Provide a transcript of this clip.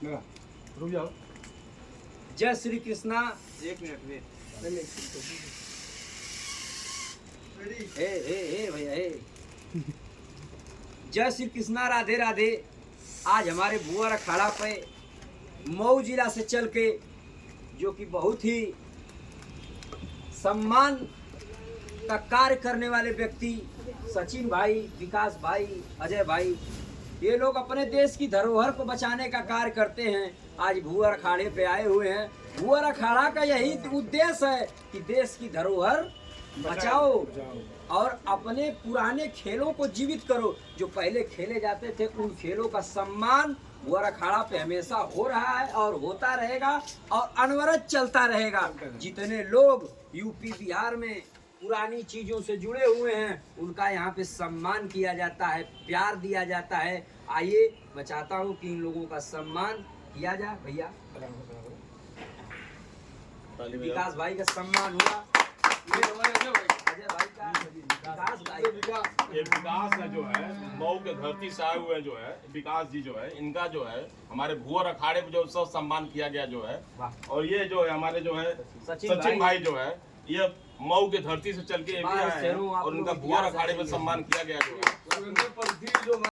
रुक जाओ। जय श्री कृष्णा। एक मिनट वेट। हे भैया हे। जय श्री कृष्णा, राधे राधे। आज हमारे भुअर अखाड़ा पे मऊ जिला से चल के जो कि बहुत ही सम्मान का कार्य करने वाले व्यक्ति सचिन भाई, विकास भाई, अजय भाई, ये लोग अपने देश की धरोहर को बचाने का कार्य करते हैं। आज भुअर अखाड़े पे आए हुए हैं। भुअर अखाड़ा का यही उद्देश्य है कि देश की धरोहर बचाओ और अपने पुराने खेलों को जीवित करो। जो पहले खेले जाते थे उन खेलों का सम्मान भुअर अखाड़ा पे हमेशा हो रहा है और होता रहेगा और अनवरत चलता रहेगा। जितने लोग यूपी बिहार में पुरानी चीजों से जुड़े हुए हैं उनका यहाँ पे सम्मान किया जाता है, प्यार दिया जाता है। आइए मैं चाहता हूँ कि इन लोगों का सम्मान किया जाए। भैया विकास भाई का सम्मान हुआ, अजय भाई का, विकास भाई ये विकास है जो है मऊ के धरती से आए हुए हैं जो है विकास जी जो है, इनका जो है हमारे भुअर अखाड़े पे जो सब सम्मान किया गया जो है। और ये जो है हमारे जो है सचिन भाई जो है ये मऊ के धरती से चल के ये भी आए हैं और उनका भुअर अखाड़े पे सम्मान किया गया जो है।